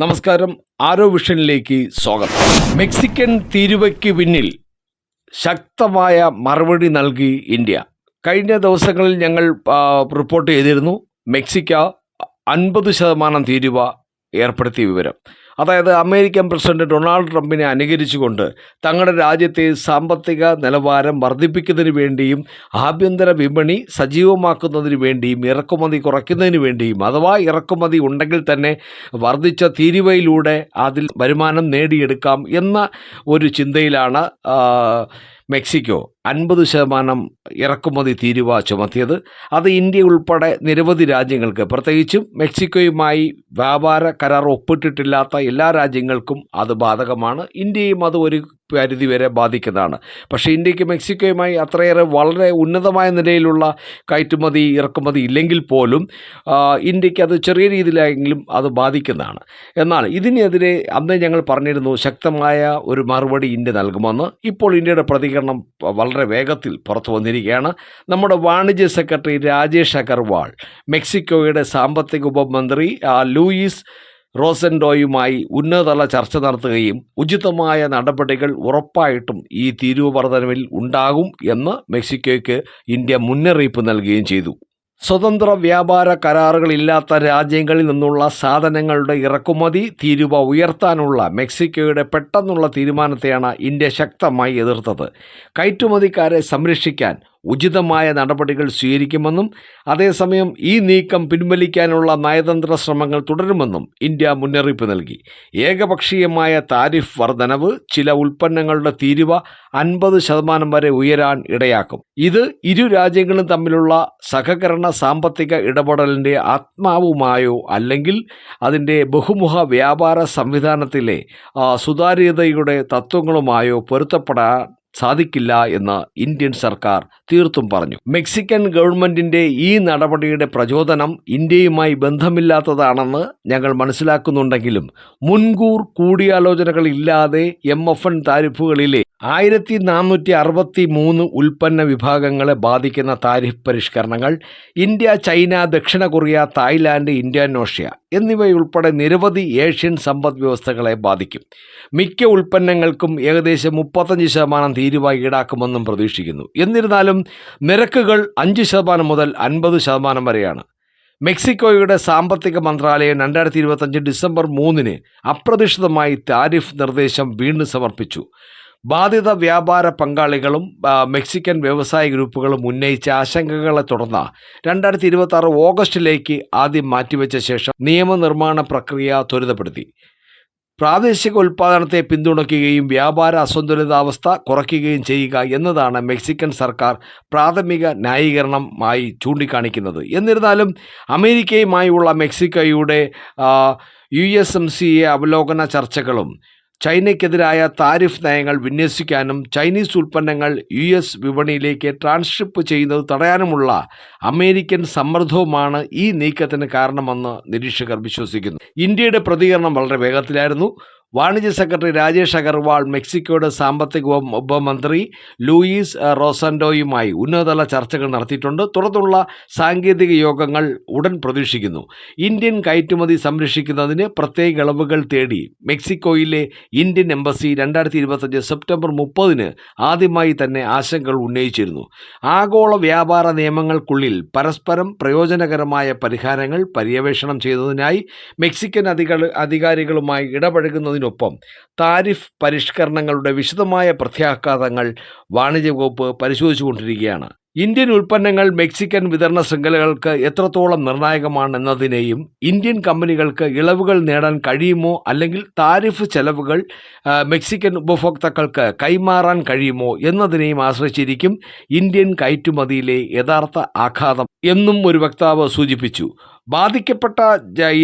നമസ്കാരം. ആരോ വിഷനിലേക്ക് സ്വാഗതം. മെക്സിക്കൻ തീരുവയ്ക്ക് പിന്നിൽ ശക്തമായ മറുപടി നൽകി ഇന്ത്യ. കഴിഞ്ഞ ദിവസങ്ങളിൽ ഞങ്ങൾ റിപ്പോർട്ട് ചെയ്തിരുന്നു മെക്സിക്കോ 50% തീരുവ ഏർപ്പെടുത്തിയ വിവരം. അതായത് അമേരിക്കൻ പ്രസിഡന്റ് ഡൊണാൾഡ് ട്രംപിനെ അനുകരിച്ചുകൊണ്ട് തങ്ങളുടെ രാജ്യത്തെ സാമ്പത്തിക നിലവാരം വർദ്ധിപ്പിക്കുന്നതിന് വേണ്ടിയും ആഭ്യന്തര വിപണി സജീവമാക്കുന്നതിന് വേണ്ടിയും ഇറക്കുമതി കുറയ്ക്കുന്നതിന് വേണ്ടിയും അഥവാ ഇറക്കുമതി ഉണ്ടെങ്കിൽ തന്നെ വർദ്ധിച്ച തീരുവയിലൂടെ അതിൽ വരുമാനം നേടിയെടുക്കാം എന്ന ഒരു ചിന്തയിലാണ് മെക്സിക്കോ 50% ഇറക്കുമതി തീരുവ ചുമത്തിയത്. അത് ഇന്ത്യ ഉൾപ്പെടെ നിരവധി രാജ്യങ്ങൾക്ക്, പ്രത്യേകിച്ചും മെക്സിക്കോയുമായി വ്യാപാര കരാർ ഒപ്പിട്ടിട്ടില്ലാത്ത എല്ലാ രാജ്യങ്ങൾക്കും അത് ബാധകമാണ്. ഇന്ത്യയും അത് ഒരു പരിധിവരെ ബാധിക്കുന്നതാണ്. പക്ഷേ ഇന്ത്യക്ക് മെക്സിക്കോയുമായി അത്രയേറെ വളരെ ഉന്നതമായ നിലയിലുള്ള കയറ്റുമതി ഇറക്കുമതി ഇല്ലെങ്കിൽ പോലും ഇന്ത്യക്ക് അത് ചെറിയ രീതിയിലെങ്കിലും അത് ബാധിക്കുന്നതാണ്. എന്നാൽ ഇതിനെതിരെ അന്ന് ഞങ്ങൾ പറഞ്ഞിരുന്നു ശക്തമായ ഒരു മറുപടി ഇന്ത്യ നൽകുമെന്ന്. ഇപ്പോൾ ഇന്ത്യയുടെ പ്രതികരണം വളരെ വേഗത്തിൽ പുറത്തു വന്നിരിക്കുകയാണ്. നമ്മുടെ വാണിജ്യ സെക്രട്ടറി രാജേഷ് അഗർവാൾ മെക്സിക്കോയുടെ സാമ്പത്തിക ഉപമന്ത്രി ലൂയിസ് റോസൻഡോയുമായി ഉന്നതതല ചർച്ച നടത്തുകയും ഉചിതമായ നടപടികൾ ഉറപ്പായിട്ടും ഈ തീരുവ വർധനവിൽ ഉണ്ടാകും എന്ന് മെക്സിക്കോയ്ക്ക് ഇന്ത്യ മുന്നറിയിപ്പ് നൽകുകയും ചെയ്തു. സ്വതന്ത്ര വ്യാപാര കരാറുകളില്ലാത്ത രാജ്യങ്ങളിൽ നിന്നുള്ള സാധനങ്ങളുടെ ഇറക്കുമതി തീരുവ ഉയർത്താനുള്ള മെക്സിക്കോയുടെ പെട്ടെന്നുള്ള തീരുമാനത്തെയാണ് ഇന്ത്യ ശക്തമായി എതിർത്തത്. കയറ്റുമതിക്കാരെ സംരക്ഷിക്കാൻ ഉചിതമായ നടപടികൾ സ്വീകരിക്കുമെന്നും അതേസമയം ഈ നീക്കം പിൻവലിക്കാനുള്ള നയതന്ത്ര ശ്രമങ്ങൾ തുടരുമെന്നും ഇന്ത്യ മുന്നറിയിപ്പ് നൽകി. ഏകപക്ഷീയമായ താരിഫ് വർധനവ് ചില ഉൽപ്പന്നങ്ങളുടെ തീരുവ 50% വരെ ഉയരാൻ ഇടയാക്കും. ഇത് ഇരു രാജ്യങ്ങളും തമ്മിലുള്ള സഹകരണ സാമ്പത്തിക ഇടപെടലിൻ്റെ ആത്മാവുമായോ അല്ലെങ്കിൽ അതിൻ്റെ ബഹുമുഖ വ്യാപാര സംവിധാനത്തിലെ സുതാര്യതയുടെ തത്വങ്ങളുമായോ പൊരുത്തപ്പെടാൻ സാധിക്കില്ല എന്ന് ഇന്ത്യൻ സർക്കാർ തീർത്തും പറഞ്ഞു. മെക്സിക്കൻ ഗവൺമെൻറ്റിൻ്റെ ഈ നടപടിയുടെ പ്രചോദനം ഇന്ത്യയുമായി ബന്ധമില്ലാത്തതാണെന്ന് ഞങ്ങൾ മനസ്സിലാക്കുന്നുണ്ടെങ്കിലും മുൻകൂർ കൂടിയാലോചനകളില്ലാതെ MFN താരിഫുകളിലെ 1463 ഉൽപ്പന്ന വിഭാഗങ്ങളെ ബാധിക്കുന്ന താരിഫ് പരിഷ്കരണങ്ങൾ ഇന്ത്യ, ചൈന, ദക്ഷിണ കൊറിയ, തായ്ലാൻഡ്, ഇന്തോനേഷ്യ എന്നിവയുൾപ്പെടെ നിരവധി ഏഷ്യൻ സമ്പദ് വ്യവസ്ഥകളെ ബാധിക്കും. മിക്ക ഉൽപ്പന്നങ്ങൾക്കും ഏകദേശം 35% തീരുവ ഈടാക്കുമെന്നും പ്രതീക്ഷിക്കുന്നു. എന്നിരുന്നാലും നിരക്കുകൾ 5% മുതൽ 50% വരെയാണ്. മെക്സിക്കോയുടെ സാമ്പത്തിക മന്ത്രാലയം 2025 ഡിസംബർ 3 അപ്രതീക്ഷിതമായി താരിഫ് നിർദ്ദേശം വീണ്ടും സമർപ്പിച്ചു. ബാധിത വ്യാപാര പങ്കാളികളും മെക്സിക്കൻ വ്യവസായ ഗ്രൂപ്പുകളും ഉന്നയിച്ച ആശങ്കകളെ തുടർന്ന് 2026 ഓഗസ്റ്റിലേക്ക് ആദ്യം മാറ്റിവെച്ച ശേഷം നിയമനിർമ്മാണ പ്രക്രിയ ത്വരിതപ്പെടുത്തി. പ്രാദേശിക ഉൽപ്പാദനത്തെ പിന്തുണയ്ക്കുകയും വ്യാപാര അസന്തുലിതാവസ്ഥ കുറയ്ക്കുകയും ചെയ്യുക എന്നതാണ് മെക്സിക്കൻ സർക്കാർ പ്രാഥമിക ന്യായീകരണമായി ചൂണ്ടിക്കാണിക്കുന്നത്. എന്നിരുന്നാലും അമേരിക്കയുമായുള്ള മെക്സിക്കോയുടെ USMCA അവലോകന ചർച്ചകളും ചൈനയ്ക്കെതിരായ താരിഫ് നയങ്ങൾ വിന്യസിക്കാനും ചൈനീസ് ഉൽപ്പന്നങ്ങൾ US വിപണിയിലേക്ക് ട്രാൻസ്ഷിപ്പ് ചെയ്യുന്നത് തടയാനുമുള്ള അമേരിക്കൻ സമ്മർദ്ദവുമാണ് ഈ നീക്കത്തിന് കാരണമെന്ന് നിരീക്ഷകർ വിശ്വസിക്കുന്നു. ഇന്ത്യയുടെ പ്രതികരണം വളരെ വേഗത്തിലായിരുന്നു. വാണിജ്യ സെക്രട്ടറി രാജേഷ് അഗർവാൾ മെക്സിക്കോയുടെ സാമ്പത്തിക ഉപമന്ത്രി ലൂയിസ് റോസൻഡോയുമായി ഉന്നതതല ചർച്ചകൾ നടത്തിയിട്ടുണ്ട്. തുടർന്നുള്ള സാങ്കേതിക യോഗങ്ങൾ ഉടൻ പ്രതീക്ഷിക്കുന്നു. ഇന്ത്യൻ കയറ്റുമതി സംരക്ഷിക്കുന്നതിന് പ്രത്യേക ഇളവുകൾ തേടി മെക്സിക്കോയിലെ ഇന്ത്യൻ എംബസി 2025 സെപ്റ്റംബർ 30 ആദ്യമായി തന്നെ ആശങ്കകൾ ഉന്നയിച്ചിരുന്നു. ആഗോള വ്യാപാര നിയമങ്ങൾക്കുള്ളിൽ പരസ്പരം പ്രയോജനകരമായ പരിഹാരങ്ങൾ പര്യവേഷണം ചെയ്യുന്നതിനായി മെക്സിക്കൻ അധികാരികളുമായി ഇടപഴകുന്നതിനൊപ്പം താരിഫ് പരിഷ്കരണങ്ങളുടെ വിശദമായ പ്രത്യാഘാതങ്ങൾ വാണിജ്യ വകുപ്പ് പരിശോധിച്ചുകൊണ്ടിരിക്കുകയാണ്. ഇന്ത്യൻ ഉൽപ്പന്നങ്ങൾ മെക്സിക്കൻ വിതരണ ശൃംഖലകൾക്ക് എത്രത്തോളം നിർണായകമാണെന്നതിനെയും ഇന്ത്യൻ കമ്പനികൾക്ക് ഇളവുകൾ നേടാൻ കഴിയുമോ അല്ലെങ്കിൽ താരിഫ് ചെലവുകൾ മെക്സിക്കൻ ഉപഭോക്താക്കൾക്ക് കൈമാറാൻ കഴിയുമോ എന്നതിനെയും ആശ്രയിച്ചിരിക്കും ഇന്ത്യൻ കയറ്റുമതിയിലെ യഥാർത്ഥ ആഘാതം എന്നും ഒരു വക്താവ് സൂചിപ്പിച്ചു. ബാധിക്കപ്പെട്ട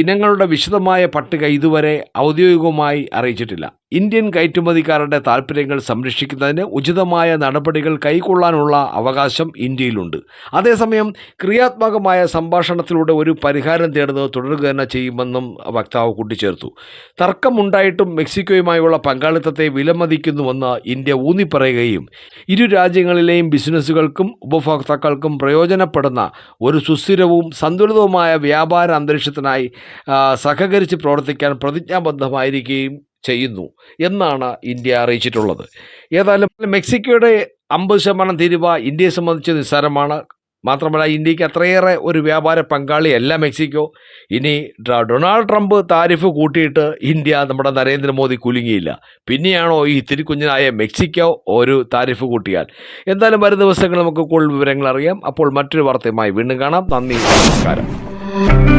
ഇനങ്ങളുടെ വിശദമായ പട്ടിക ഇതുവരെ ഔദ്യോഗികമായി അറിയിച്ചിട്ടില്ല. ഇന്ത്യൻ കയറ്റുമതിക്കാരുടെ താൽപ്പര്യങ്ങൾ സംരക്ഷിക്കുന്നതിന് ഉചിതമായ നടപടികൾ കൈക്കൊള്ളാനുള്ള അവകാശം ഇന്ത്യയിലുണ്ട്. അതേസമയം ക്രിയാത്മകമായ സംഭാഷണത്തിലൂടെ ഒരു പരിഹാരം തേടുന്നത് തുടരുക തന്നെ ചെയ്യുമെന്നും വക്താവ് കൂട്ടിച്ചേർത്തു. തർക്കമുണ്ടായിട്ടും മെക്സിക്കോയുമായുള്ള പങ്കാളിത്തത്തെ വിലമതിക്കുന്നുവെന്ന് ഇന്ത്യ ഊന്നിപ്പറയുകയും ഇരു രാജ്യങ്ങളിലെയും ബിസിനസ്സുകൾക്കും ഉപഭോക്താക്കൾക്കും പ്രയോജനപ്പെടുന്ന ഒരു സുസ്ഥിരവും സന്തുലിതവുമായ വ്യാപാര അന്തരീക്ഷത്തിനായി സഹകരിച്ച് പ്രവർത്തിക്കാൻ പ്രതിജ്ഞാബദ്ധമായിരിക്കുകയും ചെയ്യുന്നു എന്നാണ് ഇന്ത്യ അറിയിച്ചിട്ടുള്ളത്. ഏതായാലും മെക്സിക്കോയുടെ 50% തീരുവ ഇന്ത്യയെ സംബന്ധിച്ച് നിസ്സാരമാണ്. മാത്രമല്ല, ഇന്ത്യക്ക് അത്രയേറെ ഒരു വ്യാപാര പങ്കാളിയല്ല മെക്സിക്കോ. ഇനി ഡൊണാൾഡ് ട്രംപ് താരിഫ് കൂട്ടിയിട്ട് ഇന്ത്യ, നമ്മുടെ നരേന്ദ്രമോദി കുലുങ്ങിയില്ല. പിന്നെയാണോ ഈ തിരിക്കുഞ്ഞനായ മെക്സിക്കോ ഒരു താരിഫ് കൂട്ടിയാൽ? എന്തായാലും വരും ദിവസങ്ങളിൽ നമുക്ക് കൂടുതൽ വിവരങ്ങൾ അറിയാം. അപ്പോൾ മറ്റൊരു വാർത്തയുമായി വീണ്ടും കാണാം. നന്ദി, നമസ്കാരം.